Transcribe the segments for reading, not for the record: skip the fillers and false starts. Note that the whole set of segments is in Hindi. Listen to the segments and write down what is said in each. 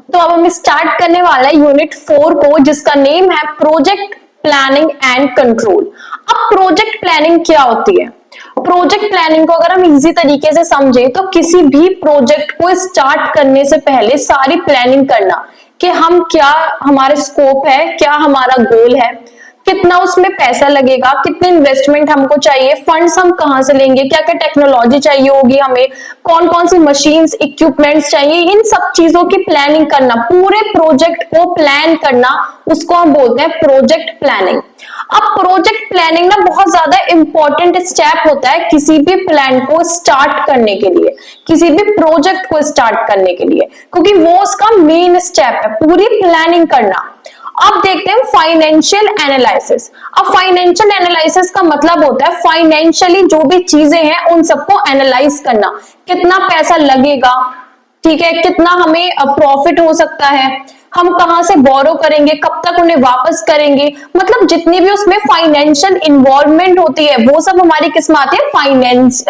तो अब हम स्टार्ट करने वाला है यूनिट 4 को, जिसका नेम है प्रोजेक्ट प्लानिंग एंड कंट्रोल। अब प्रोजेक्ट प्लानिंग क्या होती है? प्रोजेक्ट प्लानिंग को अगर हम इजी तरीके से समझे तो किसी भी प्रोजेक्ट को स्टार्ट करने से पहले सारी प्लानिंग करना कि हम क्या, हमारे स्कोप है, क्या हमारा गोल है, कितना उसमें पैसा लगेगा, कितने इन्वेस्टमेंट हमको चाहिए, फंड्स हम कहां से लेंगे, क्या क्या टेक्नोलॉजी चाहिए होगी हमें, कौन कौन सी मशीन्स इक्विपमेंट्स चाहिए, इन सब चीजों की प्लानिंग करना, पूरे प्रोजेक्ट को प्लान करना, उसको हम बोलते हैं प्रोजेक्ट प्लानिंग। अब प्रोजेक्ट प्लानिंग ना बहुत ज्यादा इंपॉर्टेंट स्टेप होता है किसी भी प्लान को स्टार्ट करने के लिए, किसी भी प्रोजेक्ट को स्टार्ट करने के लिए, क्योंकि वो उसका मेन स्टेप है, पूरी प्लानिंग करना। अब देखते हैं फाइनेंशियल एनालिसिस। अब फाइनेंशियल एनालिसिस का मतलब होता है फाइनेंशियली जो भी चीजें हैं उन सबको एनालाइज करना, कितना पैसा लगेगा, ठीक है, कितना हमें प्रॉफिट हो सकता है, हम कहां से बोरो करेंगे, कब तक उन्हें वापस करेंगे, मतलब जितनी भी उसमें फाइनेंशियल इन्वॉल्वमेंट होती है वो सब हमारी किस में आती है?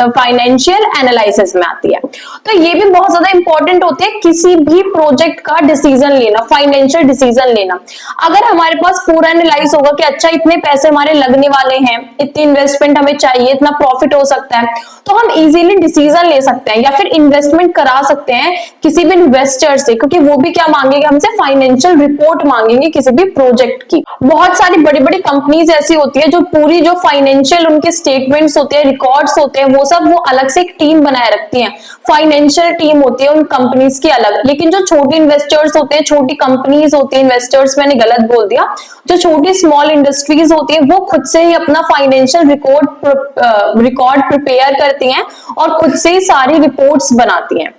फाइनेंशियल एनालिसिस में आती है। तो ये भी बहुत ज्यादा इंपॉर्टेंट होती है किसी भी प्रोजेक्ट का डिसीजन लेना, फाइनेंशियल डिसीजन लेना। अगर हमारे पास पूरा एनालाइज होगा कि अच्छा इतने पैसे हमारे लगने वाले हैं, इतनी इन्वेस्टमेंट हमें चाहिए, इतना प्रॉफिट हो सकता है, तो हम इजीली डिसीजन ले सकते हैं या फिर इन्वेस्टमेंट करा सकते हैं किसी भी इन्वेस्टर से, क्योंकि वो भी क्या मांगेंगे हमसे? फाइनेंशियल रिपोर्ट मांगेंगे किसी भी प्रोजेक्ट की। बहुत सारी बड़ी बड़ी कंपनीज ऐसी होती है जो पूरी जो फाइनेंशियल उनके स्टेटमेंट्स होते हैं, रिकॉर्ड्स होते हैं, वो सब वो अलग से एक टीम बनाए रखती है, फाइनेंशियल टीम होती है उन कंपनीज की अलग। लेकिन जो छोटे इन्वेस्टर्स होते हैं, छोटी कंपनीज होती है, इन्वेस्टर्स मैंने गलत बोल दिया, जो छोटी स्मॉल इंडस्ट्रीज होती है वो खुद से ही अपना फाइनेंशियल रिकॉर्ड प्रिपेयर करती हैं और खुद से ही सारी रिपोर्ट्स बनाती हैं।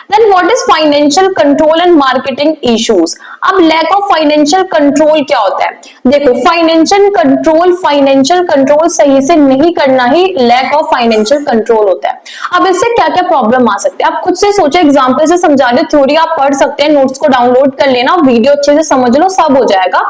Then what is financial control and marketing issues? अब lack of financial control क्या होता है? देखो फाइनेंशियल कंट्रोल सही से नहीं करना ही lack of financial control होता है। अब इससे क्या क्या प्रॉब्लम आ सकते हैं आप खुद से सोचो, एग्जाम्पल से समझा दे, थ्योरी आप पढ़ सकते हैं, नोट्स को डाउनलोड कर लेना, वीडियो अच्छे से समझ लो, सब हो जाएगा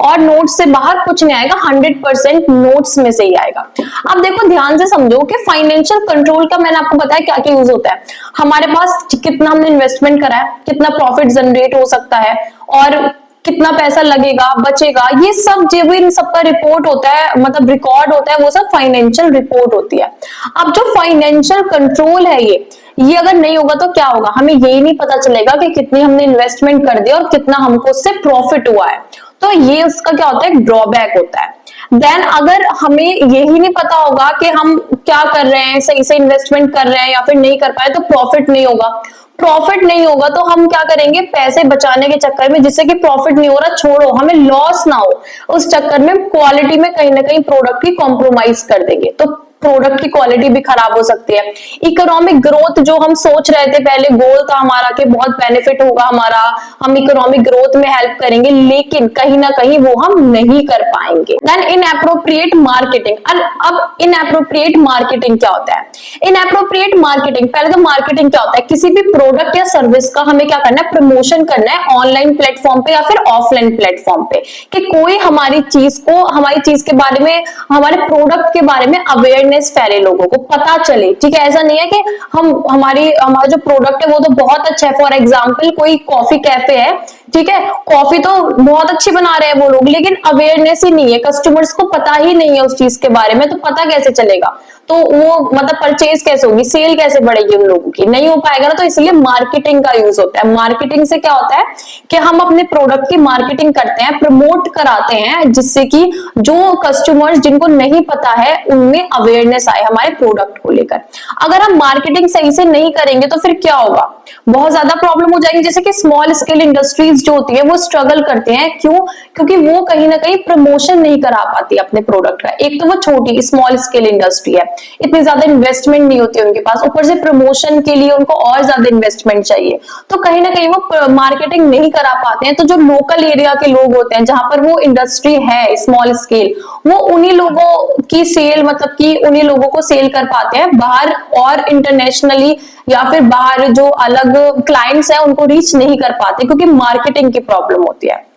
और नोट्स से बाहर कुछ नहीं आएगा, 100% नोट्स में से ही आएगा। अब देखो ध्यान से समझो कि फाइनेंशियल कंट्रोल का मैंने आपको बताया क्या क्या यूज होता है। हमारे पास कितना हमने इन्वेस्टमेंट करा है, कितना प्रॉफिट जनरेट हो सकता है और कितना पैसा लगेगा, बचेगा, ये सब जो इन सबका रिपोर्ट होता है, मतलब रिकॉर्ड होता है, वो सब फाइनेंशियल रिपोर्ट होती है। अब जो फाइनेंशियल कंट्रोल है ये अगर नहीं होगा तो क्या होगा? हमें यही नहीं पता चलेगा कि कितनी हमने इन्वेस्टमेंट कर दी और कितना हमको उससे प्रॉफिट हुआ है। तो ये उसका क्या होता है? ड्रॉबैक होता है। देन अगर हमें यही नहीं पता होगा कि हम क्या कर रहे हैं, सही से इन्वेस्टमेंट कर रहे हैं या फिर नहीं कर पाए, तो प्रॉफिट नहीं होगा। प्रॉफिट नहीं होगा तो हम क्या करेंगे? पैसे बचाने के चक्कर में, जिससे कि प्रॉफिट नहीं हो रहा, छोड़ो, हमें लॉस ना हो, उस चक्कर में क्वालिटी में कहीं ना कहीं प्रोडक्ट की कॉम्प्रोमाइज कर देंगे, तो प्रोडक्ट की क्वालिटी भी खराब हो सकती है। इकोनॉमिक ग्रोथ जो हम सोच रहे थे, पहले गोल था हमारा कि बहुत बेनिफिट होगा हमारा, हम इकोनॉमिक ग्रोथ में हेल्प करेंगे, लेकिन कहीं ना कहीं वो हम नहीं कर पाएंगे। Then inappropriate marketing. अब इनएप्रोप्रिएट मार्केटिंग क्या होता है? इनएप्रोप्रिएट मार्केटिंग, पहले तो मार्केटिंग क्या होता है? किसी भी प्रोडक्ट या सर्विस का हमें क्या करना है? प्रमोशन करना है ऑनलाइन प्लेटफॉर्म पे या फिर ऑफलाइन प्लेटफॉर्म पे, कि कोई हमारी चीज के बारे में, हमारे प्रोडक्ट के बारे में अवेयर फैले, लोगों को पता चले। ठीक है, ऐसा नहीं है कि हमारा जो प्रोडक्ट है वो तो बहुत अच्छा है। फॉर एग्जांपल कोई कॉफी कैफे है, ठीक है, कॉफी तो बहुत अच्छी बना रहे हैं वो लोग, लेकिन अवेयरनेस ही नहीं है, कस्टमर्स को पता ही नहीं है उस चीज के बारे में, तो पता कैसे चलेगा? तो वो मतलब परचेज कैसे होगी, सेल कैसे बढ़ेगी उन लोगों की? नहीं हो पाएगा ना। तो इसलिए मार्केटिंग का यूज होता है। मार्केटिंग से क्या होता है कि हम अपने प्रोडक्ट की मार्केटिंग करते हैं, प्रमोट कराते हैं, जिससे कि जो कस्टमर्स जिनको नहीं पता है उनमें अवेयरनेस आए हमारे प्रोडक्ट को लेकर। अगर हम मार्केटिंग सही से नहीं करेंगे तो फिर क्या होगा? बहुत ज्यादा प्रॉब्लम हो जाएगी। जैसे कि स्मॉल स्केल इंडस्ट्रीज जो होती है वो स्ट्रगल करते हैं, क्यों? क्योंकि वो कहीं ना कहीं प्रमोशन नहीं करा पाती अपने प्रोडक्ट का। एक तो वो छोटी स्मॉल स्केल इंडस्ट्री है, इतनी ज्यादा इन्वेस्टमेंट नहीं होती उनके पास, ऊपर से प्रमोशन के लिए उनको और ज्यादा इन्वेस्टमेंट चाहिए, तो कहीं ना कहीं वो मार्केटिंग नहीं करा पाते हैं। तो जो लोकल एरिया के लोग होते हैं जहां पर वो इंडस्ट्री है स्मॉल स्केल, वो उन्हीं लोगों की सेल, मतलब कि उन्हीं लोगों को सेल कर पाते हैं बाहर, और इंटरनेशनली या फिर बाहर जो अलग क्लाइंट्स हैं उनको रीच नहीं कर पाते, क्योंकि मार्केटिंग की प्रॉब्लम होती है।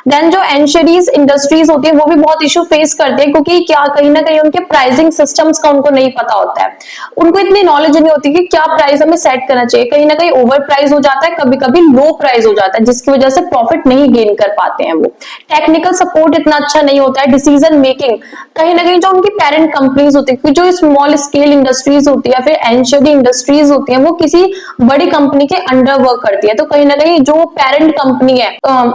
देन जो एंशरीज इंडस्ट्रीज होती है वो भी बहुत इशू फेस करते हैं, क्योंकि क्या कहीं ना कहीं उनके प्राइसिंग सिस्टम्स का उनको नहीं पता होता है, उनको इतनी नॉलेज नहीं होती कि क्या प्राइस हमें सेट करना चाहिए। कहीं ना कहीं ओवर प्राइस हो जाता है, कभी कभी लो प्राइस हो जाता है, जिसकी वजह से प्रॉफिट नहीं गेन कर पाते हैं वो। टेक्निकल सपोर्ट इतना अच्छा नहीं होता है। डिसीजन मेकिंग कहीं ना कहीं जो उनकी पेरेंट कंपनीज होती है, जो स्मॉल स्केल इंडस्ट्रीज होती है या फिर एंशरी इंडस्ट्रीज होती है, वो किसी बड़ी कंपनी के अंडर वर्क करती है, तो कहीं ना कहीं जो पेरेंट कंपनी है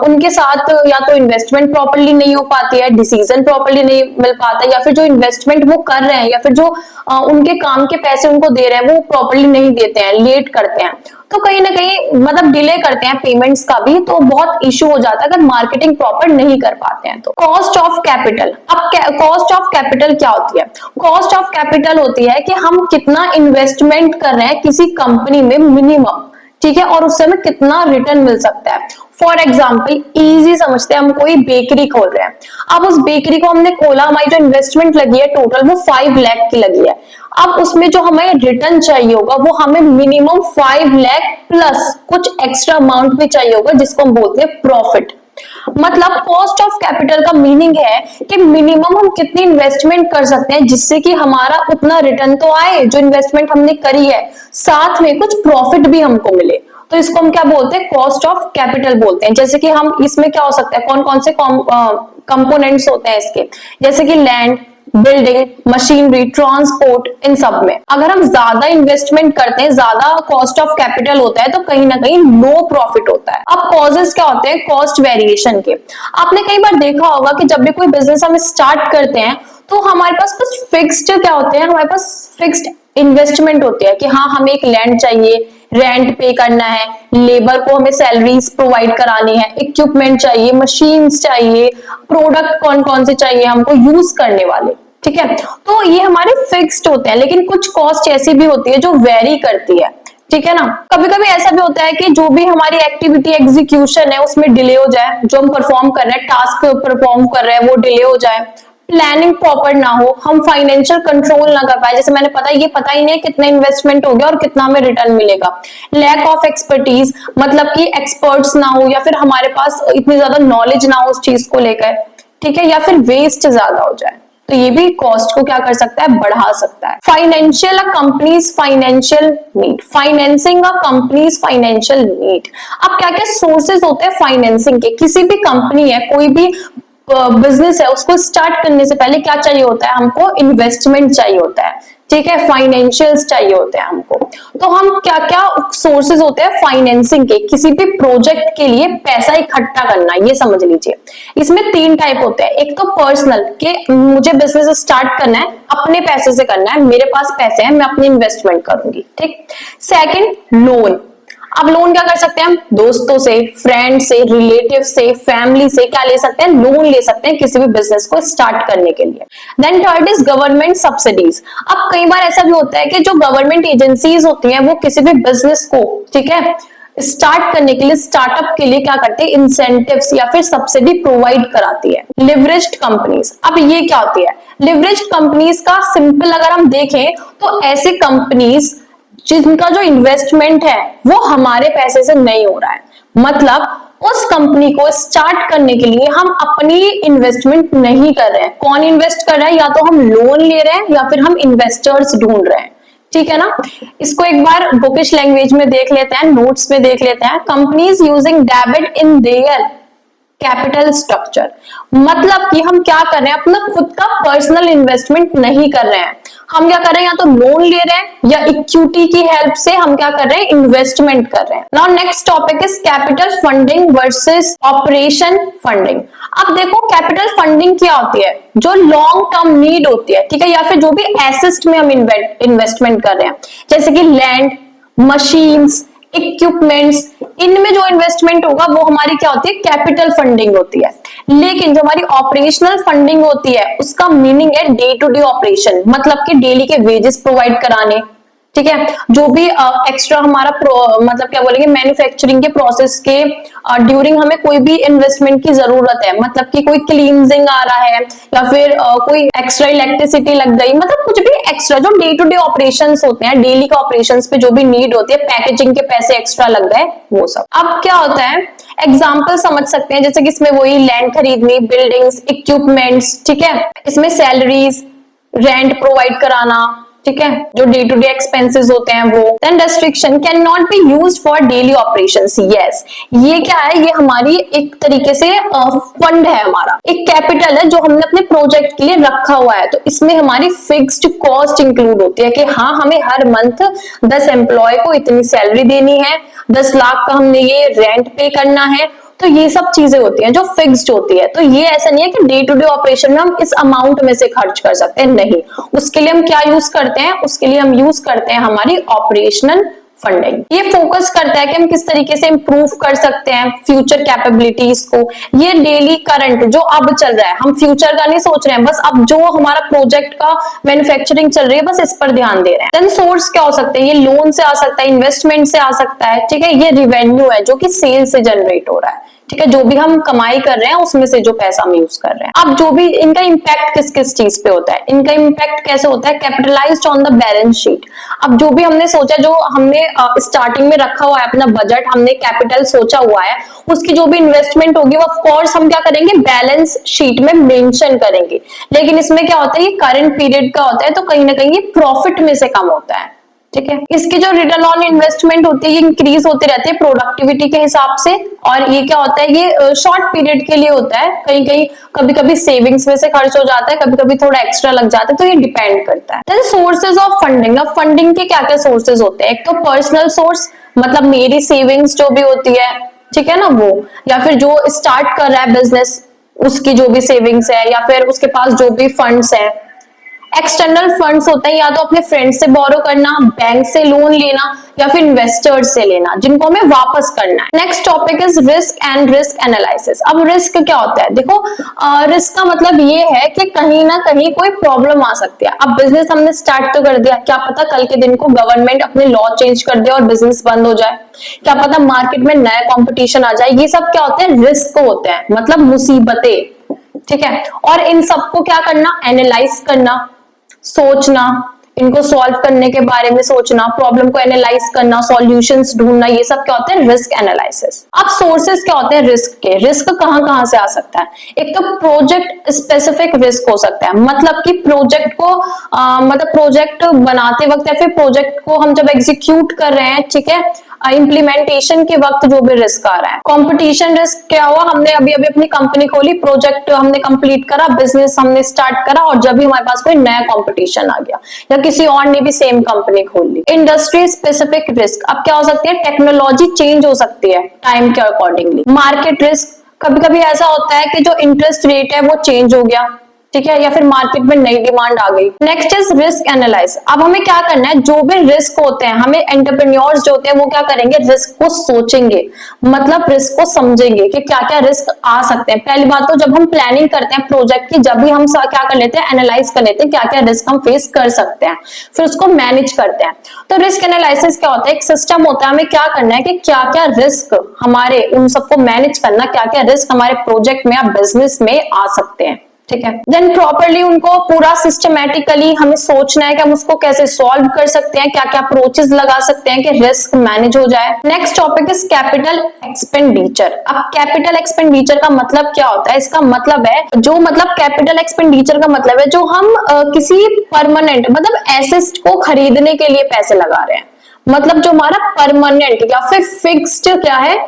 उनके साथ या तो इन्वेस्टमेंट प्रॉपर्ली नहीं हो पाती है, डिसीजन प्रॉपर्ली नहीं मिल पाता, या फिर जो इन्वेस्टमेंट वो कर रहे हैं या फिर जो उनके काम के पैसे उनको दे रहे हैं वो प्रॉपर्ली नहीं देते हैं, लेट करते हैं, तो कहीं ना कहीं मतलब डिले करते हैं पेमेंट्स का भी, तो बहुत इशू हो जाता है अगर मार्केटिंग प्रॉपर नहीं कर पाते हैं तो। कॉस्ट ऑफ कैपिटल, अब कॉस्ट ऑफ कैपिटल क्या होती है? कॉस्ट ऑफ कैपिटल होती है कि हम कितना इन्वेस्टमेंट कर रहे हैं किसी कंपनी में मिनिमम, ठीक है, और उससे हमें कितना रिटर्न मिल सकता है। फॉर एग्जाम्पल इजी समझते हैं, हम कोई बेकरी खोल रहे हैं, अब उस बेकरी को हमने खोला, हमारी जो इन्वेस्टमेंट लगी है टोटल वो 5 लाख की लगी है। अब उसमें जो हमें रिटर्न चाहिए होगा वो हमें मिनिमम 5 लाख प्लस कुछ एक्स्ट्रा अमाउंट भी चाहिए होगा, जिसको हम बोलते हैं प्रॉफिट। मतलब कॉस्ट ऑफ कैपिटल का मीनिंग है कि मिनिमम हम कितनी इन्वेस्टमेंट कर सकते हैं जिससे कि हमारा उतना रिटर्न तो आए जो इन्वेस्टमेंट हमने करी है, साथ में कुछ प्रॉफिट भी हमको मिले, तो इसको हम क्या बोलते हैं? कॉस्ट ऑफ कैपिटल बोलते हैं। जैसे कि हम इसमें क्या हो सकता है, कौन कौन से कंपोनेंट्स होते हैं इसके, जैसे कि लैंड, बिल्डिंग, मशीनरी, ट्रांसपोर्ट, इन सब में अगर हम ज्यादा इन्वेस्टमेंट करते हैं, ज्यादा कॉस्ट ऑफ कैपिटल होता है, तो कहीं ना कहीं लो प्रॉफिट होता है। अब कॉजेस क्या होते हैं कॉस्ट वेरिएशन के? आपने कई बार देखा होगा कि जब भी कोई बिजनेस हम स्टार्ट करते हैं तो हमारे पास कुछ फिक्स्ड क्या होते हैं, हमारे पास फिक्स्ड इन्वेस्टमेंट होती है कि हाँ हमें एक लैंड चाहिए, रेंट पे करना है, लेबर को हमें सैलरीज प्रोवाइड करानी है, इक्विपमेंट चाहिए, मशीन्स चाहिए, प्रोडक्ट कौन कौन से चाहिए हमको यूज करने वाले, ठीक है, तो ये हमारे फिक्स्ड होते हैं। लेकिन कुछ कॉस्ट ऐसी भी होती है जो वेरी करती है, ठीक है ना। कभी कभी ऐसा भी होता है कि जो भी हमारी एक्टिविटी एग्जीक्यूशन है उसमें डिले हो जाए, जो हम परफॉर्म कर रहे हैं, टास्क परफॉर्म कर रहे हैं वो डिले हो जाए, प्लानिंग प्रॉपर ना हो, हम फाइनेंशियल कंट्रोल ना कर पाए, जैसे मैंने पता ही नहीं कितना इन्वेस्टमेंट हो गया और कितना हमें रिटर्न मिलेगा। लैक ऑफ एक्सपर्टीज, मतलब कि एक्सपर्ट्स ना हो या फिर हमारे पास इतनी ज्यादा नॉलेज ना हो उस चीज को लेकर, ठीक है, या फिर वेस्ट ज्यादा हो जाए, तो ये भी कॉस्ट को क्या कर सकता है, बढ़ा सकता है। Financial companies financial need, financing a companies financial need. अब क्या क्या सोर्सेज होते हैं फाइनेंसिंग के? किसी भी कंपनी है, कोई भी बिजनेस है, उसको स्टार्ट करने से पहले क्या चाहिए होता है हमको? इन्वेस्टमेंट चाहिए होता है, ठीक है, फाइनेंशियल्स चाहिए होते हैं हमको। तो हम क्या क्या सोर्सेज होते हैं फाइनेंसिंग के, किसी भी प्रोजेक्ट के लिए पैसा इकट्ठा करना, ये समझ लीजिए। इसमें 3 टाइप होते हैं। एक तो पर्सनल, कि मुझे बिजनेस स्टार्ट करना है, अपने पैसे से करना है, मेरे पास पैसे हैं, मैं अपनी इन्वेस्टमेंट करूंगी, ठीक। Second, loan. अब लोन क्या कर सकते हैं हम? दोस्तों से, फ्रेंड से, रिलेटिव से, फैमिली से क्या ले सकते हैं? लोन ले सकते हैं किसी भी बिजनेस को स्टार्ट करने के लिए। Then third is government subsidies. अब कई बार ऐसा भी होता है कि जो गवर्नमेंट एजेंसीज होती हैं वो किसी भी बिजनेस को, ठीक है, स्टार्ट करने के लिए, स्टार्टअप के लिए क्या करते हैं? इंसेंटिव्स या फिर सब्सिडी प्रोवाइड कराती है। लिवरेज्ड कंपनीज, अब ये क्या होती है? लिवरेज्ड कंपनीज का सिंपल अगर हम देखें तो ऐसी कंपनीज जिनका जो इन्वेस्टमेंट है वो हमारे पैसे से नहीं हो रहा है, मतलब उस कंपनी को स्टार्ट करने के लिए हम अपनी इन्वेस्टमेंट नहीं कर रहे हैं। कौन इन्वेस्ट कर रहा है? या तो हम लोन ले रहे हैं या फिर हम इन्वेस्टर्स ढूंढ रहे हैं, ठीक है ना। इसको एक बार बुकिश लैंग्वेज में देख लेते हैं, नोट्स में देख लेते हैं। Companies using debit in their capital structure, मतलब कि हम क्या कर रहे हैं? अपना खुद का पर्सनल इन्वेस्टमेंट नहीं कर रहे हैं, हम क्या कर रहे हैं? या तो लोन ले रहे हैं या इक्विटी की हेल्प से हम क्या कर रहे हैं? इन्वेस्टमेंट कर रहे हैं। Now next topic is capital funding versus operation funding. अब देखो कैपिटल फंडिंग क्या होती है? जो लॉन्ग टर्म नीड होती है, ठीक है, या फिर जो भी एसेट में हम इन्वेस्टमेंट कर रहे हैं, जैसे कि लैंड, मशीन्स, इक्विपमेंट्स, इनमें जो इन्वेस्टमेंट होगा वो हमारी क्या होती है? कैपिटल फंडिंग होती है। लेकिन जो हमारी ऑपरेशनल फंडिंग होती है उसका मीनिंग है डे टू डे ऑपरेशन, मतलब कि डेली के वेजेस प्रोवाइड कराने, ठीक है, जो भी एक्स्ट्रा हमारा मतलब क्या बोलेंगे, मैन्युफैक्चरिंग के प्रोसेस के ड्यूरिंग हमें कोई भी इन्वेस्टमेंट की जरूरत है, मतलब कि कोई क्लींजिंग आ रहा है या फिर कोई एक्स्ट्रा इलेक्ट्रिसिटी लग गई, मतलब कुछ भी एक्स्ट्रा जो डे टू डे ऑपरेशंस होते हैं, डेली के ऑपरेशंस पे जो भी नीड होती है, पैकेजिंग के पैसे एक्स्ट्रा लग गए, वो सब। अब क्या होता है, एग्जाम्पल समझ सकते हैं, जैसे कि इसमें वही लैंड खरीदनी, बिल्डिंग्स, इक्विपमेंट्स, ठीक है, इसमें सैलरीज, रेंट प्रोवाइड कराना, ठीक है, जो डे टू डे एक्सपेंसेस होते हैं वो। Then restriction can not be used for daily operations. Yes, ये क्या है, ये हमारी एक तरीके से फंड है, हमारा एक कैपिटल है जो हमने अपने प्रोजेक्ट के लिए रखा हुआ है। तो इसमें हमारी फिक्स्ड कॉस्ट इंक्लूड होती है कि हाँ, हमें हर मंथ 10 एम्प्लॉय को इतनी सैलरी देनी है, 10 लाख का हमने ये रेंट पे करना है। तो ये सब चीजें होती हैं जो फिक्स्ड होती है। तो ये ऐसा नहीं है कि डे टू डे ऑपरेशन में हम इस अमाउंट में से खर्च कर सकते हैं, नहीं। उसके लिए हम क्या यूज करते हैं, उसके लिए हम यूज करते हैं हमारी ऑपरेशनल फंडिंग। ये फोकस करता है कि हम किस तरीके से इंप्रूव कर सकते हैं फ्यूचर कैपेबिलिटीज को। ये डेली करंट जो अब चल रहा है, हम फ्यूचर का नहीं सोच रहे हैं, बस अब जो हमारा प्रोजेक्ट का मैन्युफैक्चरिंग चल रही है बस इस पर ध्यान दे रहे हैं। देन सोर्स क्या हो सकते हैं, ये लोन से आ सकता है, इन्वेस्टमेंट से आ सकता है, ठीक है, ये रिवेन्यू है जो कि सेल से जनरेट हो रहा है, ठीक है, जो भी हम कमाई कर रहे हैं उसमें से जो पैसा हम यूज कर रहे हैं। अब जो भी इनका इम्पैक्ट किस किस चीज पे होता है, इनका इम्पैक्ट कैसे होता है, capitalised on the balance sheet. अब जो भी हमने सोचा, जो हमने स्टार्टिंग में रखा हुआ है अपना बजट, हमने कैपिटल सोचा हुआ है, उसकी जो भी इन्वेस्टमेंट होगी वो ऑफ कोर्स हम क्या करेंगे, बैलेंस शीट में मेंशन करेंगे। लेकिन इसमें क्या होता है, ये करंट पीरियड का होता है, तो कहीं ना कहीं ये प्रॉफिट में से कम होता है, ठीक है। इसकी जो रिटर्न ऑन इन्वेस्टमेंट होती है ये इंक्रीज होती रहती है प्रोडक्टिविटी के हिसाब से। और ये क्या होता है, ये शॉर्ट पीरियड के लिए होता है, कहीं कहीं कभी कभी सेविंग्स में से खर्च हो जाता है, कभी कभी थोड़ा एक्स्ट्रा लग जाता है, तो ये डिपेंड करता है। Then sources of funding. अब फंडिंग के क्या क्या सोर्सेज होते हैं, एक तो पर्सनल सोर्स, मतलब मेरी सेविंग्स जो भी होती है, ठीक है ना, वो, या फिर जो स्टार्ट कर रहा है बिजनेस उसकी जो भी सेविंग्स है, या फिर उसके पास जो भी फंड्स है। एक्सटर्नल फंड्स होते हैं, या तो अपने फ्रेंड से बोरो करना, बैंक से लोन लेना, या फिर इन्वेस्टर्स से लेना, जिनको हमें वापस करना है। Next topic is risk and risk analysis. अब रिस्क क्या होता है, देखो रिस्क का मतलब ये है कि कहीं ना कहीं कोई प्रॉब्लम आ सकती है। अब बिजनेस हमने स्टार्ट तो कर दिया, क्या पता कल के दिन को गवर्नमेंट अपने लॉ चेंज कर दे और बिजनेस बंद हो जाए, क्या पता मार्केट में नया कॉम्पिटिशन आ जाए। ये सब क्या होते हैं, रिस्क होते हैं, मतलब मुसीबतें, ठीक है। और इन सबको क्या करना, एनालाइज करना, सोचना, इनको सॉल्व करने के बारे में सोचना, प्रॉब्लम को एनालाइज करना, सॉल्यूशंस ढूंढना, ये सब क्या होते हैं, रिस्क एनालिसिस। अब सोर्सेस क्या होते हैं रिस्क के, रिस्क कहां कहां से आ सकता है। एक तो प्रोजेक्ट स्पेसिफिक रिस्क हो सकता है, मतलब कि प्रोजेक्ट को मतलब प्रोजेक्ट बनाते वक्त या फिर प्रोजेक्ट को हम जब एग्जीक्यूट कर रहे हैं, ठीक है, इम्प्लीमेंटेशन के वक्त जो भी रिस्क आ रहा है। कंपटीशन रिस्क क्या हुआ, हमने अभी अभी अपनी कंपनी खोली, प्रोजेक्ट हमने कंप्लीट करा, बिजनेस हमने स्टार्ट करा, और जब भी हमारे पास कोई नया कंपटीशन आ गया या किसी और ने भी सेम कंपनी खोल ली। इंडस्ट्री स्पेसिफिक रिस्क, अब क्या हो सकती है, टेक्नोलॉजी चेंज हो सकती है टाइम के अकॉर्डिंगली। मार्केट रिस्क, कभी कभी ऐसा होता है कि जो इंटरेस्ट रेट है वो चेंज हो गया, ठीक है, या फिर मार्केट में नई डिमांड आ गई। Next is risk analyse. अब हमें क्या करना है, जो भी रिस्क होते हैं, हमें एंटरप्रेन्योर्स जो होते हैं वो क्या करेंगे, रिस्क को सोचेंगे, मतलब रिस्क को समझेंगे कि क्या क्या रिस्क आ सकते हैं। पहली बात तो जब हम प्लानिंग करते हैं प्रोजेक्ट की, जब भी हम क्या कर लेते हैं, एनालाइज कर लेते हैं क्या क्या रिस्क हम फेस कर सकते हैं, फिर उसको मैनेज करते हैं। तो रिस्क एनालिसिस क्या होता है, एक सिस्टम होता है, हमें क्या करना है कि क्या क्या रिस्क हमारे, उन सबको मैनेज करना, क्या क्या रिस्क हमारे प्रोजेक्ट में या बिजनेस में आ सकते हैं, ठीक है। देन प्रॉपरली उनको पूरा सिस्टमैटिकली हमें सोचना है कि हम उसको कैसे सॉल्व कर सकते हैं, क्या क्या अप्रोचेस लगा सकते हैं कि रिस्क मैनेज हो जाए। Next topic is capital expenditure. अब कैपिटल एक्सपेंडिचर का मतलब क्या होता है, इसका मतलब है जो, मतलब कैपिटल एक्सपेंडिचर का मतलब है जो हम किसी परमानेंट, मतलब एसेट को खरीदने के लिए पैसे लगा रहे हैं, मतलब जो हमारा परमानेंट या फिर फिक्स्ड क्या है,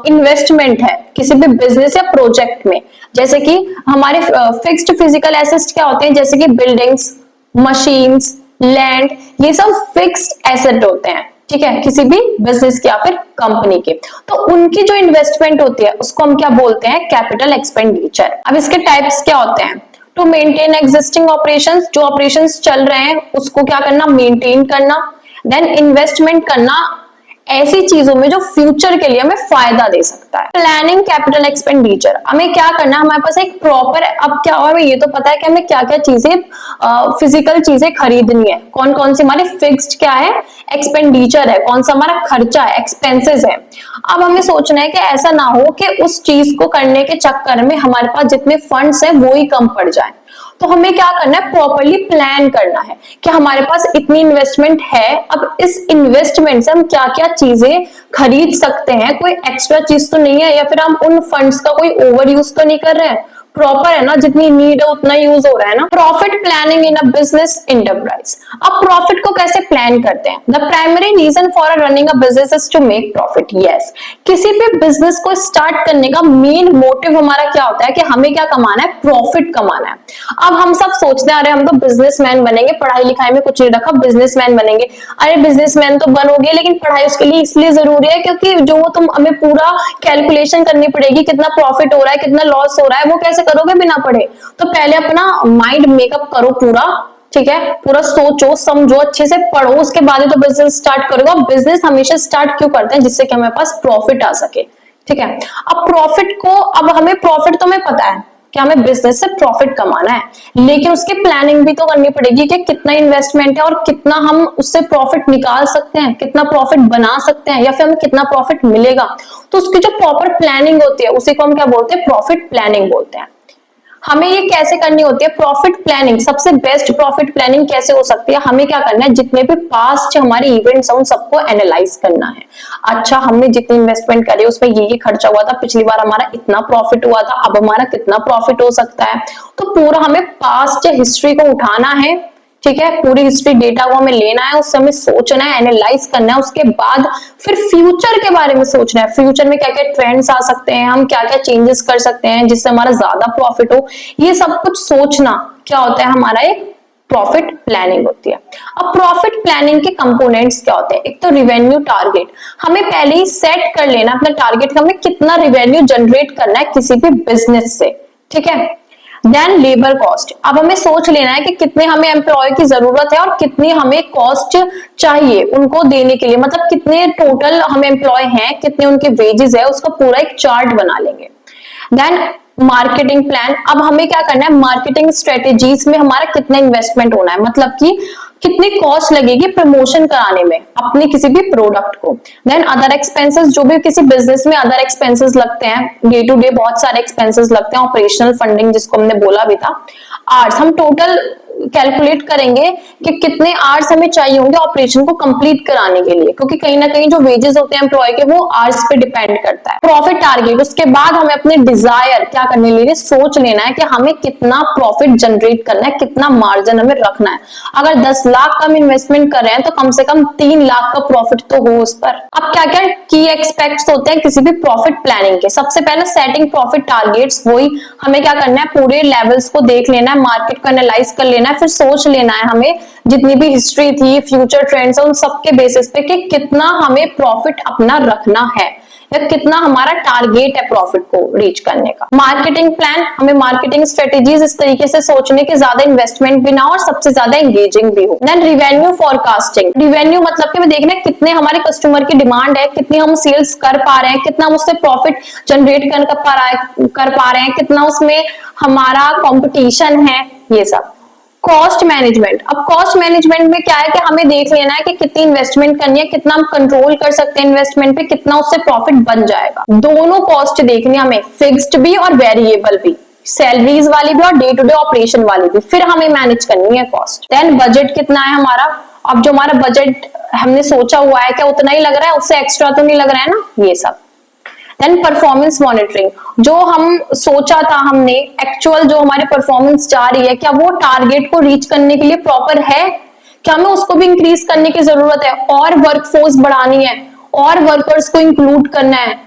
इन्वेस्टमेंट है किसी भी बिजनेस या प्रोजेक्ट में। जैसे कि हमारे फिक्स्ड फिजिकल एसेट्स क्या होते हैं, जैसे कि बिल्डिंग्स, मशीन्स, लैंड, ये सब फिक्स्ड एसेट होते हैं, ठीक है, किसी भी बिजनेस के या फिर कंपनी के। तो उनकी जो इन्वेस्टमेंट होती है उसको हम क्या बोलते हैं, कैपिटल एक्सपेंडिचर। अब इसके टाइप्स क्या होते हैं, टू मेंटेन एग्जिस्टिंग ऑपरेशंस, जो ऑपरेशंस चल रहे हैं उसको क्या करना, मेंटेन करना। देन इन्वेस्टमेंट करना ऐसी चीजों में जो फ्यूचर के लिए हमें फायदा दे सकता है। प्लानिंग कैपिटल एक्सपेंडिचर, हमें क्या करना है, हमारे पास एक प्रॉपर, अब क्या हुआ, हमें ये तो पता है कि हमें क्या क्या चीजें फिजिकल चीजें खरीदनी है, कौन कौन सी हमारी फिक्स्ड क्या है, एक्सपेंडिचर है, कौन सा हमारा खर्चा है, एक्सपेंसेस है। अब हमें सोचना है कि ऐसा ना हो कि उस चीज को करने के चक्कर में हमारे पास जितने फंड्स है वो ही कम पड़ जाए। तो हमें क्या करना है, प्रॉपरली प्लान करना है कि हमारे पास इतनी इन्वेस्टमेंट है, अब इस इन्वेस्टमेंट से हम क्या क्या चीजें खरीद सकते हैं, कोई एक्स्ट्रा चीज तो नहीं है, या फिर हम उन फंड्स का कोई ओवर यूज तो नहीं कर रहे हैं, प्रॉपर है ना, जितनी नीड है उतना यूज हो रहा है ना। Profit planning in a business enterprise. अब प्रॉफिट को कैसे प्लान करते हैं? The primary reason for running a business is to make profit. Yes, किसी भी बिजनेस को स्टार्ट करने का मेन मोटिव हमारा क्या होता है कि हमें क्या कमाना है, प्रॉफिट कमाना है। अब हम सब सोचते हैं अरे हम तो बिजनेसमैन बनेंगे, पढ़ाई लिखाई में कुछ नहीं रखा, बिजनेसमैन बनेंगे। अरे बिजनेसमैन तो बनोगे, लेकिन पढ़ाई उसके लिए इसलिए जरूरी है क्योंकि जो तुम हमें पूरा कैलकुलेशन करनी पड़ेगी, कितना प्रॉफिट हो रहा है, कितना लॉस हो रहा है, वो कैसे करोगे बिना पढ़े? तो पहले अपना माइंड मेकअप करो पूरा, ठीक है, पूरा सोचो समझो अच्छे से पढ़ो, उसके बाद ही तो बिजनेस स्टार्ट करोगे। बिजनेस हमेशा स्टार्ट क्यों करते हैं? जिससे कि हमारे पास प्रॉफिट आ सके, ठीक है। अब प्रॉफिट को, अब हमें प्रॉफिट तो हमें पता है कि हमें बिजनेस से प्रॉफिट कमाना है, लेकिन उसकी प्लानिंग भी तो करनी पड़ेगी कि कितना इन्वेस्टमेंट है और कितना हम उससे प्रॉफिट निकाल सकते हैं, कितना प्रॉफिट बना सकते हैं, या फिर हमें कितना प्रॉफिट मिलेगा। तो उसकी जो प्रॉपर प्लानिंग होती है उसी को हम क्या बोलते हैं, प्रॉफिट प्लानिंग बोलते हैं। हमें ये कैसे करनी होती है प्रॉफिट प्लानिंग? सबसे बेस्ट प्रॉफिट प्लानिंग कैसे हो सकती है? हमें क्या करना है, जितने भी पास्ट हमारे इवेंट्स हैं उन सबको एनालाइज करना है। अच्छा, हमने जितनी इन्वेस्टमेंट करी उसमें ये खर्चा हुआ था, पिछली बार हमारा इतना प्रॉफिट हुआ था, अब हमारा कितना प्रॉफिट हो सकता है। तो पूरा हमें पास्ट हिस्ट्री को उठाना है, ठीक है, पूरी हिस्ट्री डेटा को हमें लेना है, उससे हमें सोचना है, एनालाइज करना है, उसके बाद फिर फ्यूचर के बारे में सोचना है। फ्यूचर में क्या क्या ट्रेंड्स आ सकते हैं, हम क्या क्या चेंजेस कर सकते हैं जिससे हमारा ज्यादा प्रॉफिट हो, ये सब कुछ सोचना क्या होता है, हमारा एक प्रॉफिट प्लानिंग होती है। अब प्रॉफिट प्लानिंग के कंपोनेंट्स क्या होते हैं? एक तो रिवेन्यू टारगेट, हमें पहले ही सेट कर लेना अपना टारगेट, हमें कितना रिवेन्यू जनरेट करना है किसी भी बिजनेस से, ठीक है। देन लेबर कॉस्ट, अब हमें सोच लेना है कि कितने हमें एम्प्लॉय की जरूरत है और कितनी हमें कॉस्ट चाहिए उनको देने के लिए, मतलब कितने टोटल हम एम्प्लॉय हैं, कितने उनके वेजेस है, उसका पूरा एक चार्ट बना लेंगे। देन मार्केटिंग प्लान, अब हमें क्या करना है, मार्केटिंग स्ट्रेटेजीज में हमारा कितना इन्वेस्टमेंट होना है, मतलब कि कितनी कॉस्ट लगेगी प्रमोशन कराने में अपने किसी भी प्रोडक्ट को। देन अदर एक्सपेंसेस, जो भी किसी बिजनेस में अदर एक्सपेंसेस लगते हैं, डे टू डे बहुत सारे एक्सपेंसेस लगते हैं, ऑपरेशनल फंडिंग जिसको हमने बोला भी था। आवर्स, हम टोटल कैलकुलेट करेंगे कि कितने आवर्स हमें चाहिए होंगे ऑपरेशन को कंप्लीट कराने के लिए, क्योंकि कहीं ना कहीं जो वेजेस होते हैं एम्प्लॉय के वो आवर्स पे डिपेंड करता है। प्रॉफिट टारगेट, उसके बाद हमें अपने डिजायर क्या करने के लिए सोच लेना है कि हमें कितना प्रॉफिट जनरेट करना है, कितना मार्जिन हमें रखना है। अगर 10 लाख का हम इन्वेस्टमेंट कर रहे हैं तो कम से कम 3 लाख का प्रॉफिट तो हो उस पर। अब क्या क्या की एक्सपेक्ट्स होते हैं किसी भी प्रॉफिट प्लानिंग के? सबसे पहले सेटिंग प्रॉफिट टारगेट्स, वही हमें क्या करना है, पूरे लेवल्स को देख लेना है, मार्केट को एनालाइज कर लेना है, फिर सोच लेना है हमें जितनी भी हिस्ट्री थी, फ्यूचर ट्रेंड्स है, उन सबके बेसिस पे कि कितना हमें प्रॉफिट अपना रखना है या कितना हमारा टारगेट है प्रॉफिट को रीच करने का। मार्केटिंग प्लान, हमें मार्केटिंग स्ट्रेटेजीज इस तरीके से सोचने के ज्यादा इन्वेस्टमेंट भी ना हो और सबसे ज्यादा एंगेजिंग भी हो। देन रिवेन्यू फोरकास्टिंग, रिवेन्यू मतलब कि हमें देखना है कितने हमारे कस्टमर की डिमांड है, कितनी हम सेल्स कर पा रहे हैं, कितना हम उससे प्रॉफिट जनरेट कर पा रहे हैं, कितना उसमें हमारा कॉम्पिटिशन है, ये सब। कॉस्ट मैनेजमेंट, अब कॉस्ट मैनेजमेंट में क्या है कि हमें देख लेना है कि कितनी इन्वेस्टमेंट करनी है, कितना हम कंट्रोल कर सकते हैं इन्वेस्टमेंट पे, कितना उससे प्रॉफिट बन जाएगा। दोनों कॉस्ट देखनी है हमें, फिक्स्ड भी और वेरिएबल भी, सैलरीज वाली भी और डे टू डे ऑपरेशन वाली भी, फिर हमें मैनेज करनी है कॉस्ट। देन बजट कितना है हमारा, अब जो हमारा बजट हमने सोचा हुआ है क्या उतना ही लग रहा है, उससे एक्स्ट्रा तो नहीं लग रहा है ना, ये सब। देन परफॉर्मेंस मॉनिटरिंग, जो हम सोचा था हमने, एक्चुअल जो हमारी परफॉर्मेंस जा रही है, क्या वो टारगेट को रीच करने के लिए प्रॉपर है, क्या हमें उसको भी इंक्रीज करने की जरूरत है, और वर्कफोर्स बढ़ानी है, और वर्कर्स को इंक्लूड करना है,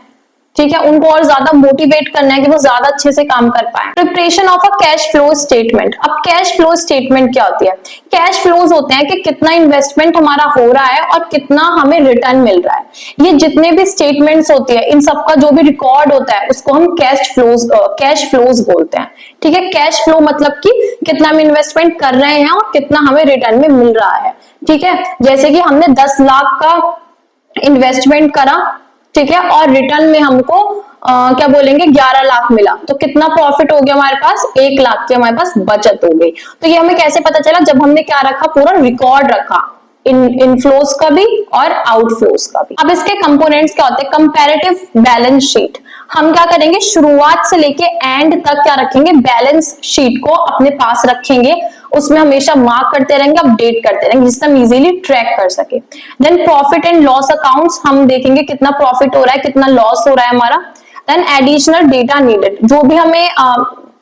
ठीक है, उनको और ज्यादा मोटिवेट करना है कि वो ज्यादा अच्छे से काम कर पाए। Preparation of a cash flow statement, अब कैश फ्लो स्टेटमेंट क्या होती है? कैश फ्लोज होते हैं कि कितना इन्वेस्टमेंट हमारा हो रहा है और कितना हमें रिटर्न मिल रहा है। ये जितने भी स्टेटमेंट्स होती है इन सबका जो भी रिकॉर्ड होता है उसको हम कैश फ्लोज बोलते हैं, ठीक है। कैश फ्लो मतलब कि कितना हम इन्वेस्टमेंट कर रहे हैं और कितना हमें रिटर्न में मिल रहा है, ठीक है। जैसे कि हमने 10 लाख का इन्वेस्टमेंट करा, ठीक है, और रिटर्न में हमको क्या बोलेंगे 11 लाख मिला, तो कितना प्रॉफिट हो गया हमारे पास, 1 लाख की हमारे पास बचत हो गई। तो ये हमें कैसे पता चला? जब हमने क्या रखा, पूरा रिकॉर्ड रखा, इनफ्लोज का भी और आउटफ्लोज का भी। अब इसके कंपोनेंट्स क्या होते हैं? कंपैरेटिव बैलेंस शीट, हम क्या करेंगे, शुरुआत से लेके एंड तक क्या रखेंगे, बैलेंस शीट को अपने पास रखेंगे, उसमें हमेशा मार्क करते रहेंगे, अपडेट करते रहेंगे, जिससे हम इजीली ट्रैक कर सके। Then profit and loss accounts, हम देखेंगे कितना प्रॉफिट हो रहा है, कितना लॉस हो रहा है हमारा। देन एडिशनल डेटा नीडेड, जो भी हमें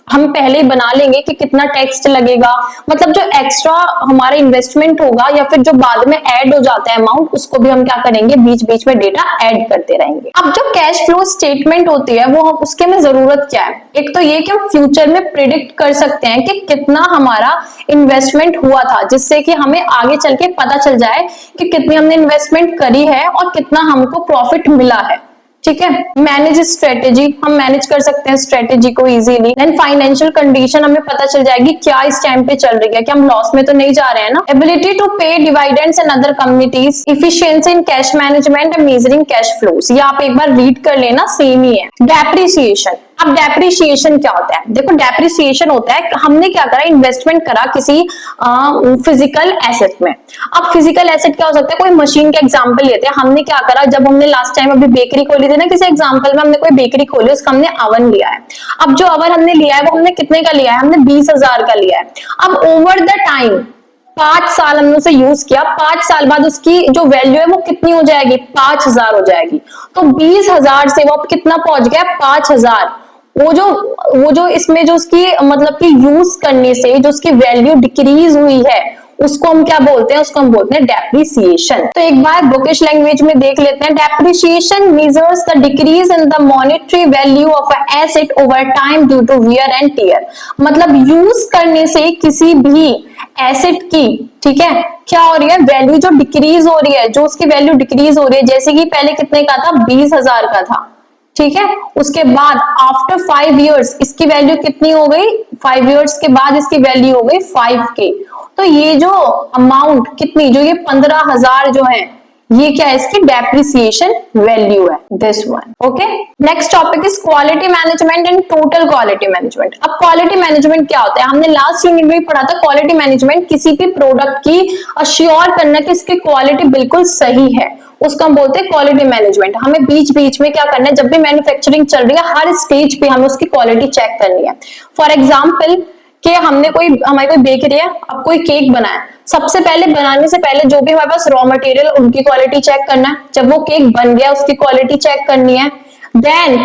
हम पहले ही बना लेंगे कि कितना टेक्स्ट लगेगा, मतलब जो एक्स्ट्रा हमारा इन्वेस्टमेंट होगा या फिर जो बाद में ऐड हो जाता है अमाउंट, उसको भी हम क्या करेंगे, बीच बीच में डेटा ऐड करते रहेंगे। अब जो कैश फ्लो स्टेटमेंट होती है वो उसके में जरूरत क्या है, एक तो ये कि हम फ्यूचर में प्रिडिक्ट कर सकते हैं कि कितना हमारा इन्वेस्टमेंट हुआ था, जिससे कि हमें आगे चल के पता चल जाए कि कितनी हमने इन्वेस्टमेंट करी है और कितना हमको प्रॉफिट मिला है। ठीक है। मैनेज स्ट्रेटेजी, हम मैनेज कर सकते हैं स्ट्रेटेजी को इजीली। देन फाइनेंशियल कंडीशन, हमें पता चल जाएगी क्या इस टाइम पे चल रही है, क्या हम लॉस में तो नहीं जा रहे हैं ना। एबिलिटी टू पे dividends and other communities, efficiency in cash management and measuring cash flows, ये आप एक बार रीड कर लेना, सेम ही है। डेप्रिसिएशन, अब डेप्रिसिएशन क्या होता है, देखो डेप्रिसिएशन होता है हमने क्या करा, इन्वेस्टमेंट करा किसी फिजिकल एसेट में। अब फिजिकल एसेट क्या हो सकता है, कोई मशीन का एग्जांपल लेते हैं, हमने क्या करा, जब हमने लास्ट टाइम अभी बेकरी खोली थी ना, किसी एग्जांपल में हमने कोई बेकरी खोली, उसका हमने अवन लिया है। अब जो अवन हमने लिया है वो हमने कितने का लिया है, हमने 20,000 का लिया है। अब ओवर द टाइम 5 साल हमने उसे यूज किया, 5 साल बाद उसकी जो वैल्यू है वो कितनी हो जाएगी, 5,000 हो जाएगी। तो 20,000 से वो अब कितना पहुंच गया, 5,000। वो जो इसमें जो उसकी मतलब कि यूज करने से जो उसकी वैल्यू डिक्रीज हुई है, उसको हम क्या बोलते हैं, उसको हम बोलते हैं डेप्रिसिएशन। तो एक बार बुकिश लैंग्वेज में देख लेते हैं, depreciation measures the decrease in the monetary value of a asset over time due to wear and tear, मतलब यूज करने से किसी भी एसेट की, ठीक है, क्या हो रही है, वैल्यू जो डिक्रीज हो रही है, जो उसकी वैल्यू डिक्रीज हो रही है, जैसे कि पहले कितने का था, 20,000 का था, ठीक है, उसके बाद आफ्टर 5 इयर्स इसकी वैल्यू कितनी हो गई, 5 इयर्स के बाद इसकी वैल्यू हो गई 5K। तो ये जो अमाउंट कितनी, जो ये 15,000 जो है, ये क्या है, इसकी डेप्रिसिएशन वैल्यू है, this one. Okay, next topic is quality management and total quality management. अब क्वालिटी मैनेजमेंट क्या होता है, हमने लास्ट यूनिट में पढ़ा था, क्वालिटी मैनेजमेंट किसी भी प्रोडक्ट की अश्योर करना कि इसकी क्वालिटी बिल्कुल सही है, उसको हम बोलते हैं क्वालिटी मैनेजमेंट। हमें बीच बीच में क्या करना है, जब भी मैन्युफैक्चरिंग चल रही है, हर स्टेज पे हमें उसकी क्वालिटी चेक करनी है। फॉर एग्जाम्पल कि हमारी कोई बेकरी है, अब कोई केक बनाया, सबसे पहले बनाने से पहले जो भी हमारे पास रॉ मटेरियल, उनकी क्वालिटी चेक करना है। जब वो केक बन गया, उसकी क्वालिटी चेक करनी है। देन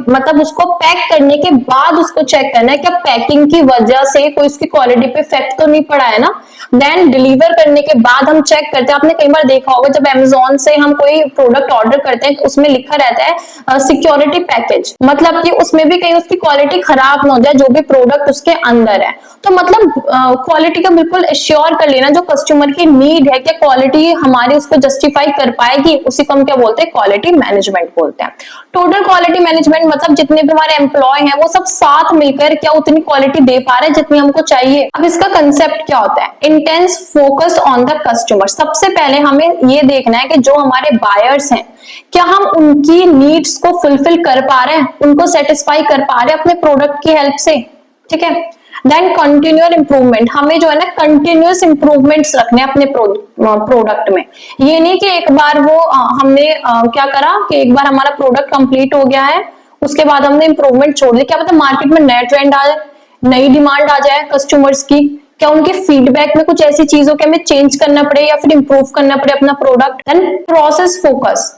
मतलब उसको पैक करने के बाद उसको चेक करना है, क्या पैकिंग की वजह से कोई उसकी क्वालिटी पे इफेक्ट तो नहीं पड़ा है ना। देन डिलीवर करने के बाद हम चेक करते हैं, आपने कई बार देखा होगा जब अमेज़न से हम कोई प्रोडक्ट ऑर्डर करते हैं, उसमें लिखा रहता है सिक्योरिटी पैकेज, मतलब कि उसमें भी कहीं उसकी क्वालिटी खराब ना हो जाए, जो भी प्रोडक्ट उसके अंदर है। तो मतलब क्वालिटी का बिल्कुल एश्योर कर लेना, जो कस्टमर की नीड है, क्या क्वालिटी हमारी उसको जस्टिफाई कर पाएगी, उसी को हम क्या बोलते हैं, क्वालिटी मैनेजमेंट बोलते हैं। टोटल क्वालिटी मैनेजमेंट मतलब जितने भी हमारे एम्प्लॉय हैं वो सब साथ मिलकर क्या उतनी क्वालिटी दे पा रहे हैं जितनी हमको चाहिए। अब इसका कंसेप्ट क्या होता है, intense focus on the customer. सबसे पहले हमें ये देखना है कि जो हमारे बायर्स हैं, क्या हम उनकी नीड्स को फुलफिल कर पा रहे हैं, उनको सेटिस्फाई कर पा रहे हैं अपने प्रोडक्ट की हेल्प से, ठीक है। देन कंटिन्यूअस इंप्रूवमेंट, हमें जो है ना कंटिन्यूअस इंप्रूवमेंट्स रखने अपने प्रोडक्ट में। ये नहीं कि एक बार वो हमने क्या करा कि एक बार हमारा प्रोडक्ट कंप्लीट हो गया है, उसके बाद हमने इंप्रूवमेंट छोड़ दिया, क्या पता मार्केट में नया ट्रेंड आ जाए, नई डिमांड आ जाए कस्टमर्स की, क्या उनके फीडबैक में कुछ ऐसी चीजों के हमें चेंज करना पड़े या फिर इंप्रूव करना पड़े अपना प्रोडक्ट। देन प्रोसेस फोकस,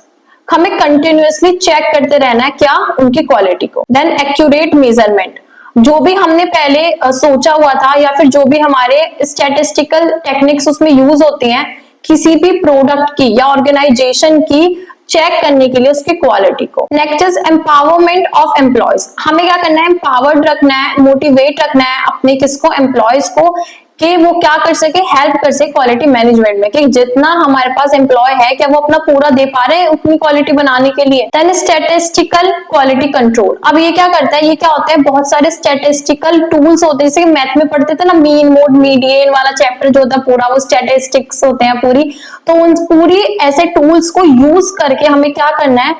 हमें कंटिन्यूअसली चेक करते रहना है क्या उनकी क्वालिटी को। देन एक्यूरेट मेजरमेंट, जो भी हमने पहले सोचा हुआ था या फिर जो भी हमारे स्टैटिस्टिकल टेक्निक्स उसमें यूज होती हैं किसी भी प्रोडक्ट की या ऑर्गेनाइजेशन की चेक करने के लिए उसकी क्वालिटी को। Next is empowerment of employees, हमें क्या करना है, एम्पावर्ड रखना है, मोटिवेट रखना है अपने किसको, एम्प्लॉयज को, कि वो क्या कर सके, हेल्प कर सके क्वालिटी मैनेजमेंट में, कि जितना हमारे पास एम्प्लॉय है क्या वो अपना पूरा दे पा रहे हैं उतनी क्वालिटी बनाने के लिए। देन स्टैटिस्टिकल क्वालिटी कंट्रोल, अब ये क्या करता है, ये क्या होता है, बहुत सारे स्टैटिस्टिकल टूल्स होते हैं, जैसे कि मैथ में पढ़ते थे ना, मीन मोड मीडियन वाला चैप्टर जो होता है पूरा, वो स्टैटिस्टिक्स होते हैं पूरी, तो उन पूरी ऐसे टूल्स को यूज करके हमें क्या करना है,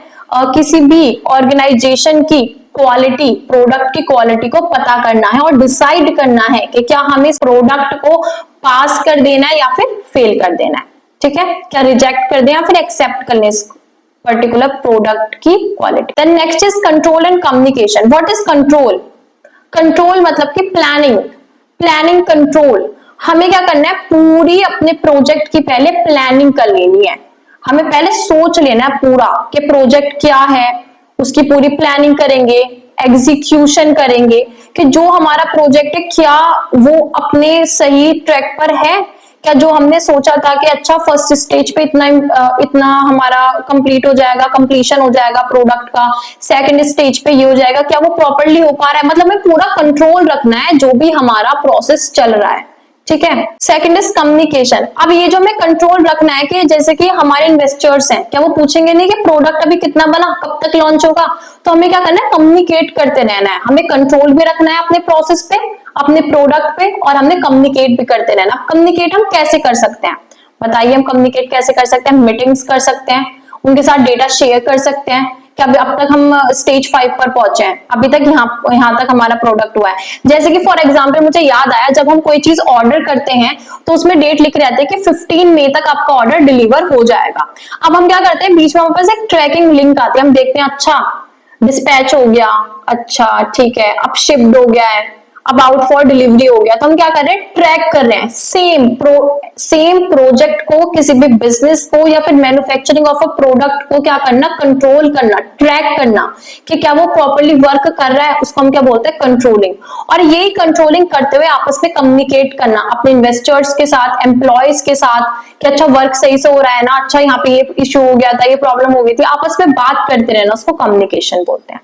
किसी भी ऑर्गेनाइजेशन की क्वालिटी, प्रोडक्ट की क्वालिटी को पता करना है और डिसाइड करना है कि क्या हमें इस प्रोडक्ट को पास कर देना है या फिर फेल कर देना है, ठीक है, क्या रिजेक्ट कर दें या फिर एक्सेप्ट कर लें इसको। पर्टिकुलर प्रोडक्ट की quality. Then next is control and communication. What is control? Control मतलब कि प्लानिंग कंट्रोल। हमें क्या करना है, पूरी अपने प्रोजेक्ट की पहले प्लानिंग कर लेनी है। हमें पहले सोच लेना है पूरा कि प्रोजेक्ट क्या है, उसकी पूरी प्लानिंग करेंगे, एग्जीक्यूशन करेंगे कि जो हमारा प्रोजेक्ट है क्या वो अपने सही ट्रैक पर है, क्या जो हमने सोचा था कि अच्छा फर्स्ट स्टेज पे इतना हमारा कंप्लीट हो जाएगा, कंप्लीशन हो जाएगा प्रोडक्ट का, सेकंड स्टेज पे ये हो जाएगा, क्या वो प्रॉपरली हो पा रहा है। मतलब हमें पूरा कंट्रोल रखना है जो भी हमारा प्रोसेस चल रहा है, ठीक है। Second is communication. अब ये जो हमें कंट्रोल रखना है कि जैसे कि हमारे इन्वेस्टर्स हैं, क्या वो पूछेंगे नहीं कि प्रोडक्ट अभी कितना बना, कब तक लॉन्च होगा, तो हमें क्या करना है, कम्युनिकेट करते रहना है। हमें कंट्रोल भी रखना है अपने प्रोसेस पे, अपने प्रोडक्ट पे, और हमने कम्युनिकेट भी करते रहना। अब कम्युनिकेट हम कैसे कर सकते हैं बताइए? हम कम्युनिकेट कैसे कर सकते हैं? मीटिंग्स कर सकते हैं, उनके साथ डेटा शेयर कर सकते हैं। कि अब तक हम स्टेज 5 पर पहुंचे हैं, अभी तक यहाँ तक हमारा प्रोडक्ट हुआ है। जैसे कि फॉर एग्जांपल मुझे याद आया, जब हम कोई चीज ऑर्डर करते हैं तो उसमें डेट लिख रहती है कि 15 मई तक आपका ऑर्डर डिलीवर हो जाएगा। अब हम क्या करते हैं, बीच में हमारे पास एक ट्रैकिंग लिंक आती है, हम देखते हैं अच्छा डिस्पैच हो गया, अच्छा ठीक है, अब शिप्ड हो गया है, अब आउट फॉर डिलीवरी हो गया। तो हम क्या कर रहे हैं, ट्रैक कर रहे हैं सेम प्रोजेक्ट को, किसी भी बिजनेस को या फिर मैन्युफैक्चरिंग ऑफ अ प्रोडक्ट को क्या करना, कंट्रोल करना, ट्रैक करना कि क्या वो प्रॉपरली वर्क कर रहा है, उसको हम क्या बोलते हैं, कंट्रोलिंग। और यही कंट्रोलिंग करते हुए आपस में कम्युनिकेट करना अपने इन्वेस्टर्स के साथ, एम्प्लॉयज के साथ कि अच्छा वर्क सही से हो रहा है ना, अच्छा यहाँ पे ये इश्यू हो गया था, ये प्रॉब्लम हो गई थी, आपस में बात करते रहना, उसको कम्युनिकेशन बोलते हैं।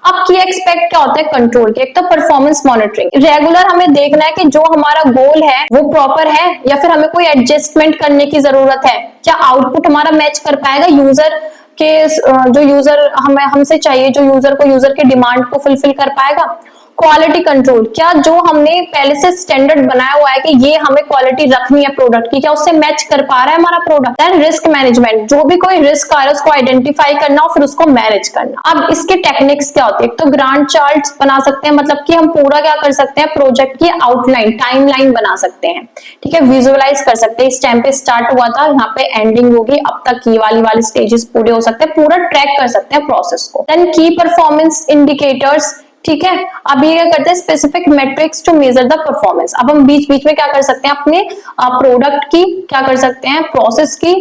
अब की एक्सपेक्ट क्या होता है कंट्रोल के? एक तो परफॉर्मेंस मॉनिटरिंग, रेगुलर हमें देखना है कि जो हमारा गोल है वो प्रॉपर है या फिर हमें कोई एडजस्टमेंट करने की जरूरत है, क्या आउटपुट हमारा मैच कर पाएगा यूजर के, जो यूजर हमें हमसे चाहिए, जो यूजर को यूजर के डिमांड को फुलफिल कर पाएगा। क्वालिटी कंट्रोल, क्या जो हमने पहले से स्टैंडर्ड बनाया हुआ है कि ये हमें क्वालिटी रखनी है प्रोडक्ट की, क्या उससे मैच कर पा रहा है हमारा प्रोडक्ट। देन रिस्क मैनेजमेंट, जो भी कोई रिस्क आ रहा है उसको आइडेंटिफाई करना और फिर उसको मैनेज करना। अब इसके टेक्निक्स क्या होती है? तो ग्रांट चार्ट्स बना सकते हैं, मतलब कि हम पूरा क्या कर सकते हैं, प्रोजेक्ट की आउटलाइन, टाइमलाइन बना सकते हैं, ठीक है, विजुअलाइज कर सकते हैं, इस टाइम पे स्टार्ट हुआ था, यहाँ पे एंडिंग होगी, अब तक ये वाली स्टेजेस पूरे हो सकते हैं, पूरा ट्रैक कर सकते हैं प्रोसेस को। देन की परफॉर्मेंस इंडिकेटर्स, ठीक है। अब ये क्या करते हैं, specific metrics to measure the performance. अब हम बीच बीच में क्या कर सकते हैं, अपने प्रोडक्ट की क्या कर सकते हैं, प्रोसेस की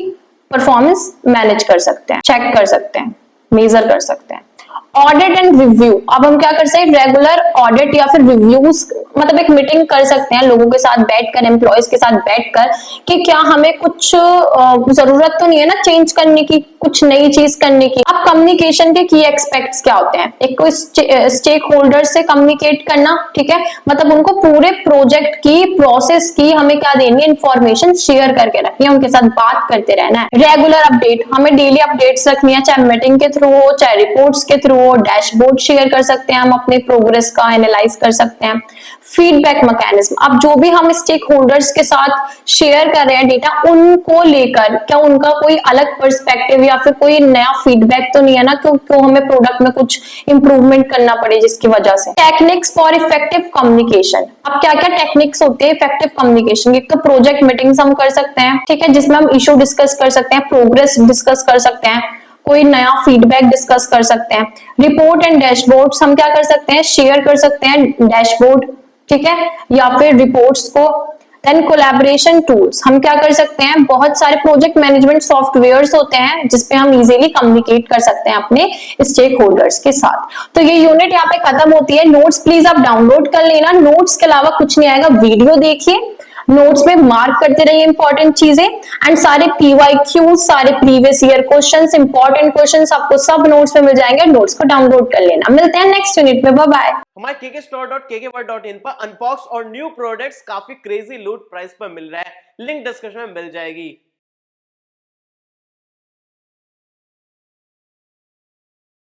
परफॉर्मेंस मैनेज कर सकते हैं, चेक कर सकते हैं, मेजर कर सकते हैं। ऑडिट एंड रिव्यू, अब हम क्या कर सकते हैं, रेगुलर ऑडिट या फिर रिव्यूज, मतलब एक मीटिंग कर सकते हैं लोगों के साथ बैठकर, एम्प्लॉयज के साथ बैठकर कि क्या हमें कुछ जरूरत तो नहीं है ना चेंज करने की, कुछ नई चीज करने की। अब कम्युनिकेशन के की एक्सपेक्ट्स क्या होते हैं? एक को स्टेक होल्डर से कम्युनिकेट करना, ठीक है, मतलब उनको पूरे प्रोजेक्ट की, प्रोसेस की हमें क्या देनी है, इंफॉर्मेशन शेयर करके रखनी है, उनके साथ बात करते रहना है। रेगुलर अपडेट, हमें डेली अपडेट्स रखनी है, चाहे मीटिंग के थ्रू हो, चाहे रिपोर्ट्स के थ्रू हो, डैशबोर्ड शेयर कर सकते हैं हम अपने प्रोग्रेस का, एनालाइज कर सकते हैं। फीडबैक मैकेनिज्म, अब जो भी हम स्टेक होल्डर्स के साथ शेयर कर रहे हैं डेटा, उनको लेकर क्या उनका कोई अलग पर्सपेक्टिव या फिर कोई नया फीडबैक तो नहीं है ना, क्यों हमें प्रोडक्ट में कुछ इंप्रूवमेंट करना पड़े जिसकी वजह से। टेक्निक्स फॉर इफेक्टिव कम्युनिकेशन, अब क्या क्या टेक्निक्स होती है इफेक्टिव कम्युनिकेशन? एक तो प्रोजेक्ट मीटिंग्स हम कर सकते हैं, ठीक है, जिसमें हम इशू डिस्कस कर सकते हैं, प्रोग्रेस डिस्कस कर सकते हैं, कोई नया फीडबैक डिस्कस कर सकते हैं। रिपोर्ट एंड डैशबोर्ड्स, हम क्या कर सकते हैं, शेयर कर सकते हैं डैशबोर्ड, ठीक है, या फिर रिपोर्ट्स को। देन कोलैबोरेशन टूल्स, हम क्या कर सकते हैं, बहुत सारे प्रोजेक्ट मैनेजमेंट सॉफ्टवेयर्स होते हैं जिसपे हम इजीली कम्युनिकेट कर सकते हैं अपने स्टेक होल्डर्स के साथ। तो ये यूनिट यहाँ पे खत्म होती है। नोट्स प्लीज आप डाउनलोड कर लेना, नोट्स के अलावा कुछ नहीं आएगा, वीडियो देखिए, नोट्स में मार्क करते रहिए इंपॉर्टेंट चीजें, एंड सारे पीवाईक्यू, सारे previous year questions, important questions आपको सब नोट्स में मिल जाएंगे, नोट्स को डाउनलोड कर लेना। मिलते हैं नेक्स्ट यूनिट में, बाय बाय। हमारे kkstore.kkworld.in पर अनबॉक्स और न्यू प्रोडक्ट्स काफी क्रेजी लूट प्राइस पर मिल रहा है, लिंक डिस्क्रिप्शन में मिल जाएगी।